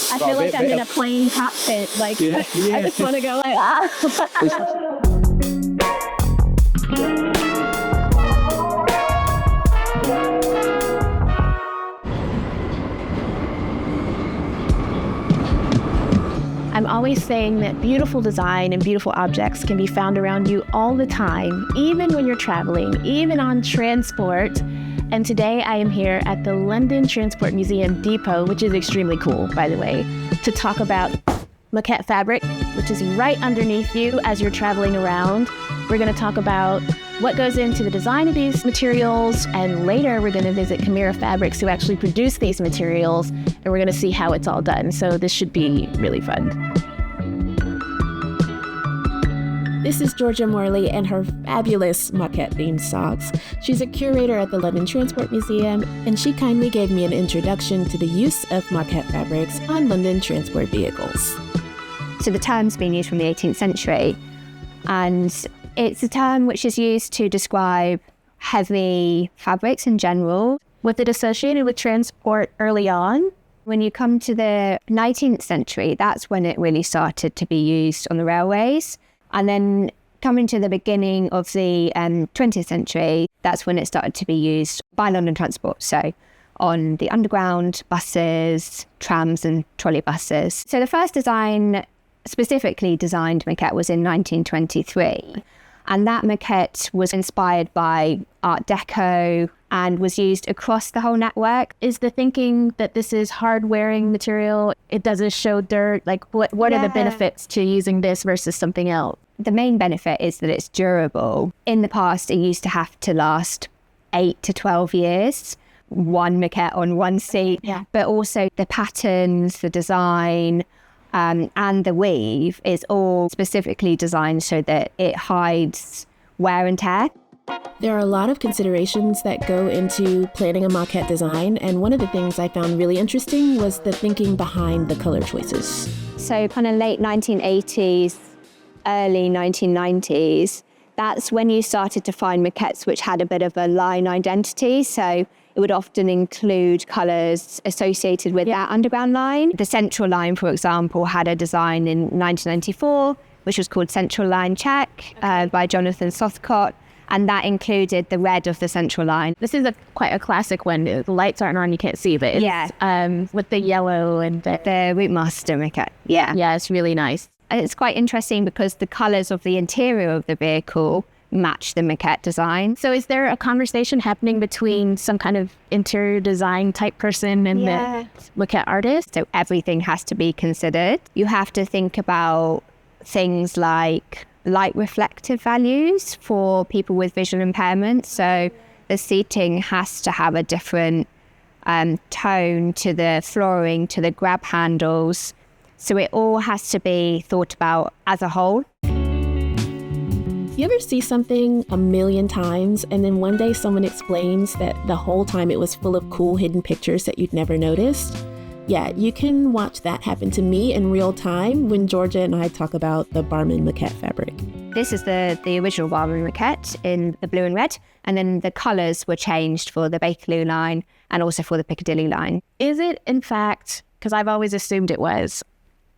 I feel like I'm in a plane cockpit. Like, I just want to go like, I'm always saying that beautiful design and beautiful objects can be found around you all the time, even when you're traveling, even on transport. And today I am here at the London Transport Museum Depot, which is extremely cool, by the way, to talk about Moquette fabric, which is right underneath you as you're traveling around. We're going to talk about what goes into the design of these materials, and later we're going to visit Camira Fabrics, who actually produce these materials, and we're going to see how it's all done. So this should be really fun. This is Georgia Morley and her fabulous Moquette-themed socks. She's a curator at the London Transport Museum, and she kindly gave me an introduction to the use of Moquette fabrics on London transport vehicles. So the term's been used from the 18th century, and it's a term which is used to describe heavy fabrics in general. Was it associated with transport early on? When you come to the 19th century, that's when it really started to be used on the railways. And then coming to the beginning of the 20th century, that's when it started to be used by London Transport. So on the underground buses, trams and trolley buses. So the first design, specifically designed Moquette, was in 1923. And that Moquette was inspired by Art Deco and was used across the whole network. Is the thinking that this is hard-wearing material? It doesn't show dirt? Like, what are the benefits to using this versus something else? The main benefit is that it's durable. In the past, it used to have to last 8 to 12 years, one Moquette on one seat. Yeah. But also the patterns, the design, and the weave is all specifically designed so that it hides wear and tear. There are a lot of considerations that go into planning a Moquette design, and one of the things I found really interesting was the thinking behind the color choices. So kind of late 1980s, early 1990s, that's when you started to find Moquettes which had a bit of a line identity. So it would often include colours associated with that underground line. The Central Line, for example, had a design in 1994, which was called Central Line Check by Jonathan Southcott. And that included the red of the Central Line. This is quite a classic one. The lights aren't on, you can't see, but it's with the yellow and the Routemaster Moquette. Yeah, it's really nice. It's quite interesting because the colours of the interior of the vehicle match the Moquette design. So is there a conversation happening between some kind of interior design type person and the Moquette artist? So everything has to be considered. You have to think about things like light reflective values for people with visual impairment. So the seating has to have a different tone to the flooring, to the grab handles. So it all has to be thought about as a whole. You ever see something a million times and then one day someone explains that the whole time it was full of cool hidden pictures that you'd never noticed? Yeah, you can watch that happen to me in real time when Georgia and I talk about the Barman Moquette fabric. This is the original Barman Moquette in the blue and red, and then the colours were changed for the Bakerloo line and also for the Piccadilly line. Is it, in fact, because I've always assumed it was,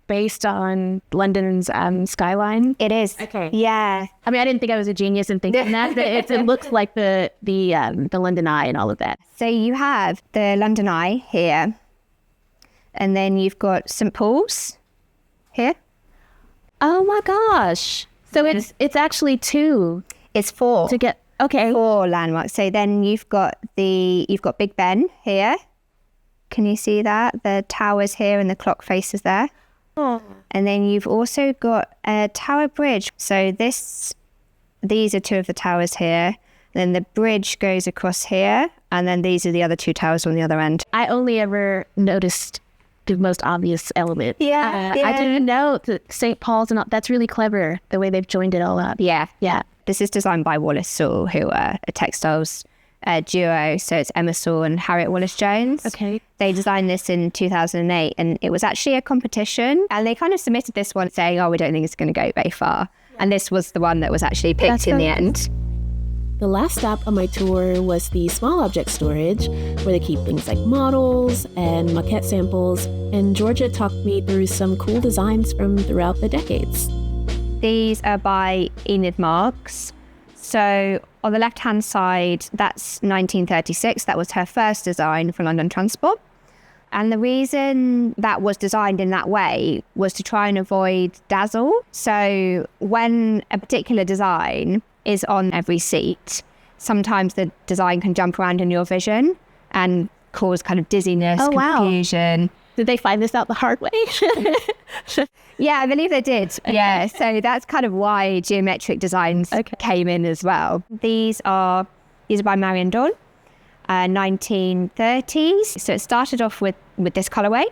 based on London's skyline? It is. Okay. Yeah. I mean, I didn't think I was a genius in thinking that, but it looks like the London Eye and all of that. So you have the London Eye here, and then you've got St. Paul's here. Oh my gosh. So it's actually two. It's four. To get, okay. 4 landmarks. So then you've got Big Ben here. Can you see that? The tower's here and the clock faces there. Oh. And then you've also got a Tower Bridge. So these are 2 of the towers here. Then the bridge goes across here, and then these are the other 2 towers on the other end. I only ever noticed the most obvious element. Yeah. I didn't know that St. Paul's and all, that's really clever, the way they've joined it all up. Yeah. Yeah. This is designed by Wallace Sewell, who are a textiles duo. So it's Emma Sewell and Harriet Wallace-Jones. Okay. They designed this in 2008, and it was actually a competition. And they kind of submitted this one saying, we don't think it's going to go very far. Yeah. And this was the one that was actually picked in the end. The last stop on my tour was the small object storage, where they keep things like models and Moquette samples, and Georgia talked me through some cool designs from throughout the decades. These are by Enid Marks. So on the left-hand side, that's 1936. That was her first design for London Transport. And the reason that was designed in that way was to try and avoid dazzle. So when a particular design is on every seat, sometimes the design can jump around in your vision and cause kind of dizziness, confusion. Wow. Did they find this out the hard way? Yeah, I believe they did. Okay. Yeah, so that's kind of why geometric designs came in as well. These are by Marion Dawn. 1930s. So it started off with this colorway,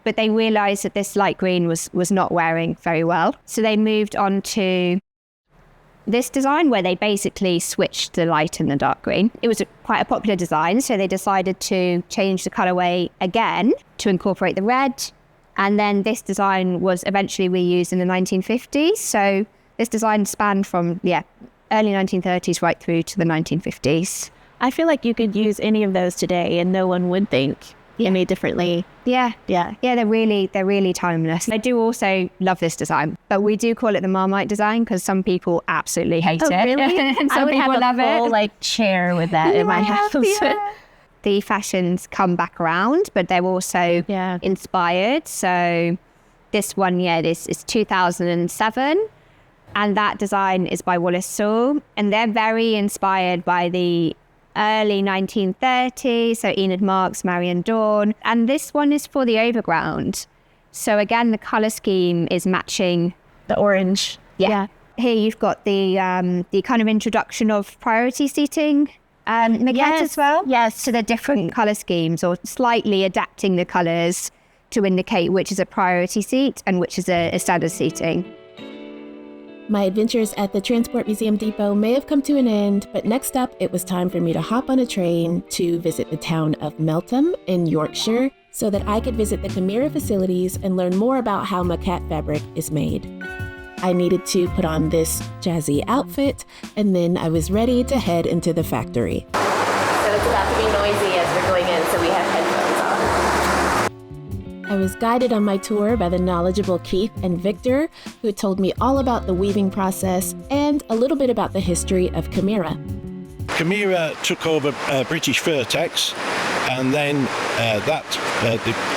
but they realized that this light green was not wearing very well. So they moved on to this design where they basically switched the light and the dark green. It was quite a popular design, so they decided to change the colorway again to incorporate the red. And then this design was eventually reused in the 1950s. So this design spanned from, early 1930s right through to the 1950s. I feel like you could use any of those today and no one would think any differently. Yeah, they're really timeless. I do also love this design, but we do call it the Marmite design because some people absolutely hate it. Really? And some I would people have love a full it. chair with that in my house. Yeah. The fashions come back around, but they're also inspired. So this one, this is 2007. And that design is by Wallace Sewell. And they're very inspired by the early 1930s, so Enid Marks, Marion Dawn. And this one is for the overground. So again, the colour scheme is matching the orange. Yeah. Here you've got the kind of introduction of priority seating Moquette as well. Yes. So they're different colour schemes or slightly adapting the colours to indicate which is a priority seat and which is a standard seating. My adventures at the Transport Museum Depot may have come to an end, but next up, it was time for me to hop on a train to visit the town of Meltham in Yorkshire so that I could visit the Camira facilities and learn more about how Moquette fabric is made. I needed to put on this jazzy outfit, and then I was ready to head into the factory. So it's about to be noisy as we're going in, so we have headphones on. I was guided on my tour by the knowledgeable Keith and Victor, who told me all about the weaving process and a little bit about the history of Camira. Camira took over British Vertex, and then that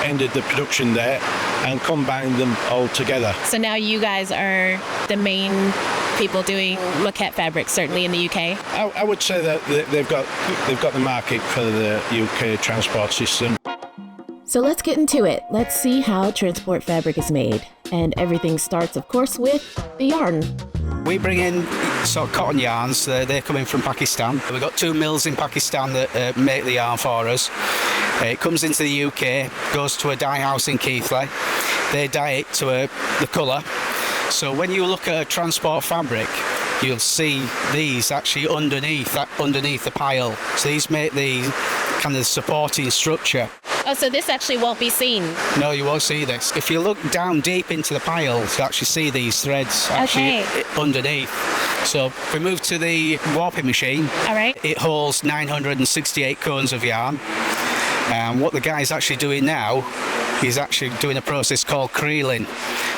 ended the production there and combined them all together. So now you guys are the main people doing Moquette fabrics, certainly in the UK. I would say that they've got the market for the UK transport system. So let's get into it. Let's see how transport fabric is made. And everything starts, of course, with the yarn. We bring in sort of cotton yarns. They're coming from Pakistan. We've got 2 mills in Pakistan that make the yarn for us. It comes into the UK, goes to a dye house in Keighley. They dye it to the colour. So when you look at a transport fabric, you'll see these actually underneath the pile. So these make the kind of supporting structure. Oh, so this actually won't be seen? No, you won't see this. If you look down deep into the pile, you actually see these threads actually underneath. So if we move to the warping machine, all right, it holds 968 cones of yarn. And what the guy's actually doing now, he's actually doing a process called creeling.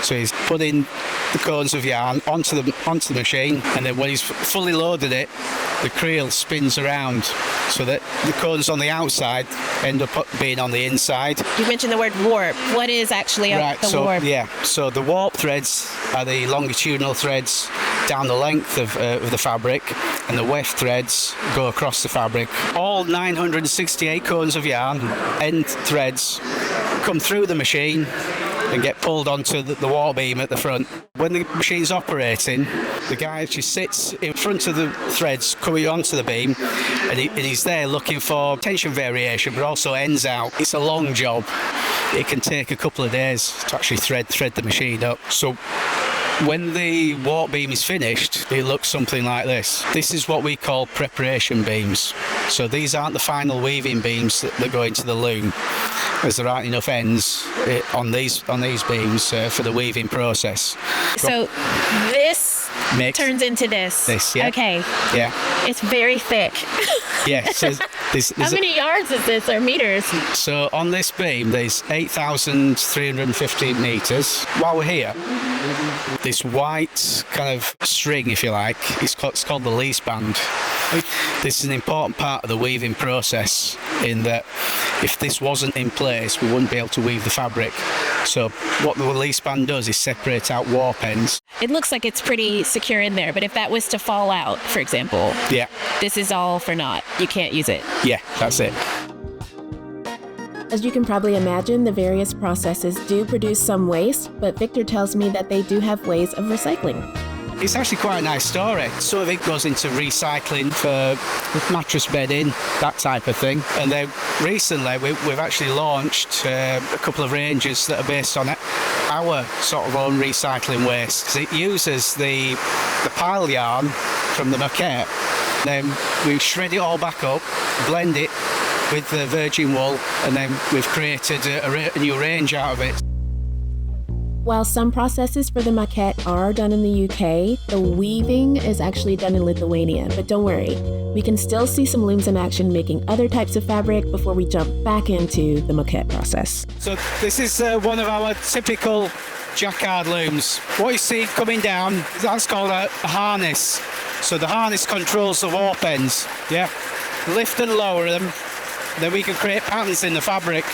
So he's putting the cones of yarn onto the machine, and then when he's fully loaded it, the creel spins around so that the cones on the outside end up being on the inside. You mentioned the word warp. What is actually the warp? Yeah, so the warp threads are the longitudinal threads down the length of the fabric, and the weft threads go across the fabric. All 968 cones of yarn, end threads, come through the machine and get pulled onto the warp beam at the front. When the machine's operating, the guy actually sits in front of the threads coming onto the beam, and he's there looking for tension variation, but also ends out. It's a long job. It can take a couple of days to actually thread the machine up. So when the warp beam is finished, it looks something like this. This is what we call preparation beams. So these aren't the final weaving beams that go into the loom, as there aren't enough ends on these beams for the weaving process. So this mix. turns into this. This, yeah. Okay. Yeah. It's very thick. Yeah. So How many yards is this, or meters? So on this beam, there's 8,315 metres. While we're here, this white kind of string, if you like, it's called the lease band. This is an important part of the weaving process, in that if this wasn't in place, we wouldn't be able to weave the fabric. So what the lease band does is separate out warp ends. It looks like it's pretty secure in there, but if that was to fall out, for example, Yeah, this is all for naught. You can't use it. yeah, that's it. As you can probably imagine, the various processes do produce some waste, but Victor tells me that they do have ways of recycling. It's actually quite a nice story. Some of it goes into recycling for mattress bedding, that type of thing. And then recently we've actually launched a couple of ranges that are based on our sort of own recycling waste. It uses the pile yarn from the Moquette. Then we shred it all back up, blend it with the virgin wool, and then we've created a new range out of it. While some processes for the maquette are done in the UK, the weaving is actually done in Lithuania. But don't worry, we can still see some looms in action making other types of fabric before we jump back into the maquette process. So this is one of our typical jacquard looms. What you see coming down, that's called a harness. So the harness controls the warp ends. Yeah, lift and lower them, then we can create patterns in the fabric.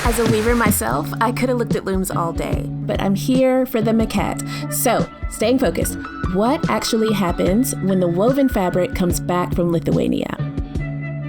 As a weaver myself, I could have looked at looms all day, but I'm here for the maquette. So, staying focused, what actually happens when the woven fabric comes back from Lithuania?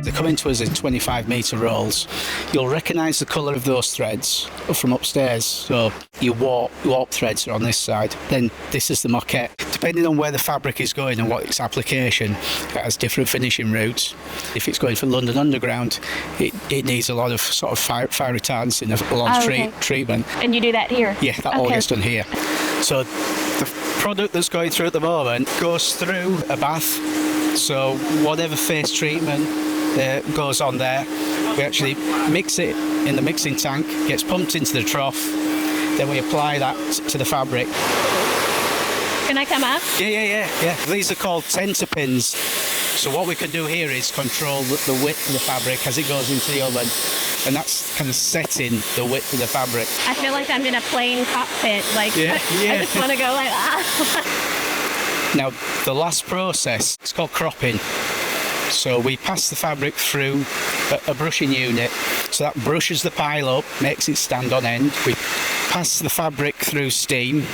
They come into us in 25-metre rolls. You'll recognise the colour of those threads from upstairs. So your warp threads are on this side. Then this is the moquette. Depending on where the fabric is going and what its application, it has different finishing routes. If it's going for London Underground, it needs a lot of sort of fire retardants in a lot of treatment. And you do that here? Yeah, that all gets done here. So the product that's going through at the moment goes through a bath. So whatever face treatment goes on there, we actually mix it in the mixing tank, gets pumped into the trough, then we apply that to the fabric. Can I come up? Yeah. These are called tenter pins. So what we can do here is control the width of the fabric as it goes into the oven, and that's kind of setting the width of the fabric. I feel like I'm in a plane cockpit. Like, Yeah. I just want to go like, ah. Now, the last process, it's called cropping. So we pass the fabric through a brushing unit. So that brushes the pile up, makes it stand on end. We pass the fabric through steam.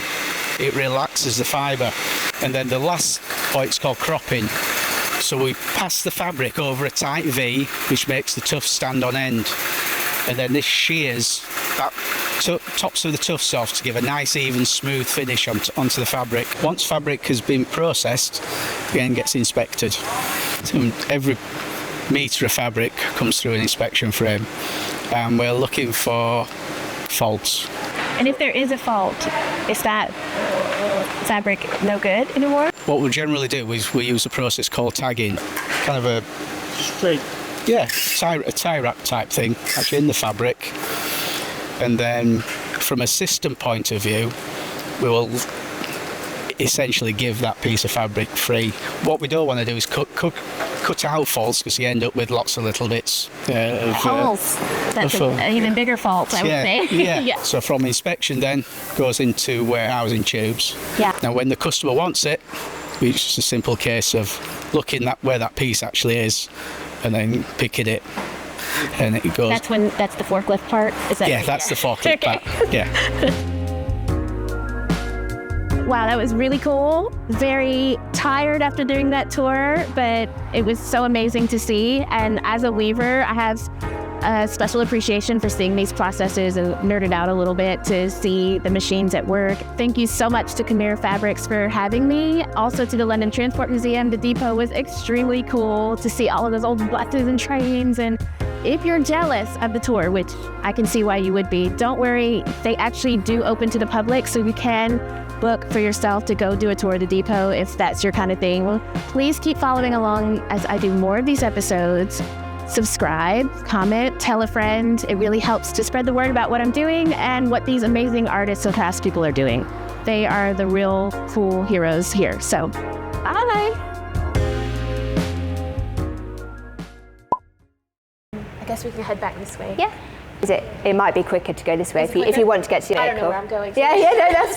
It relaxes the fibre. And then the last point's called cropping. So we pass the fabric over a tight V, which makes the tufts stand on end. And then this shears that tops of the tufts off to give a nice, even, smooth finish onto the fabric. Once fabric has been processed, it then gets inspected. So every metre of fabric comes through an inspection frame, and we're looking for faults. And if there is a fault, is that fabric no good anymore? What we generally do is we use a process called tagging, kind of a tie wrap type thing, actually in the fabric. And then from a system point of view, we will essentially give that piece of fabric free. What we don't want to do is cut out faults, because you end up with lots of little bits of holes. That's an even bigger fault, I would say. Yeah. So from inspection then goes into warehousing tubes. Yeah. Now when the customer wants it, it's just a simple case of looking at where that piece actually is and then picking it. And it goes. That's the forklift part? Is that? Yeah, that's the forklift part. Yeah. Wow, that was really cool. Very tired after doing that tour, but it was so amazing to see. And as a weaver, I have a special appreciation for seeing these processes and nerded out a little bit to see the machines at work. Thank you so much to Camira Fabrics for having me. Also to the London Transport Museum. The depot was extremely cool to see all of those old buses and trains. And if you're jealous of the tour, which I can see why you would be, don't worry. They actually do open to the public, so you can book for yourself to go do a tour of the depot if that's your kind of thing. Well, please keep following along as I do more of these episodes. Subscribe, comment, tell a friend. It really helps to spread the word about what I'm doing and what these amazing artists and craftspeople are doing. They are the real cool heroes here. So, bye. I guess we can head back this way. Yeah. It might be quicker to go this way if you want to get to your I don't know vehicle. where I'm going. Yeah, no, that's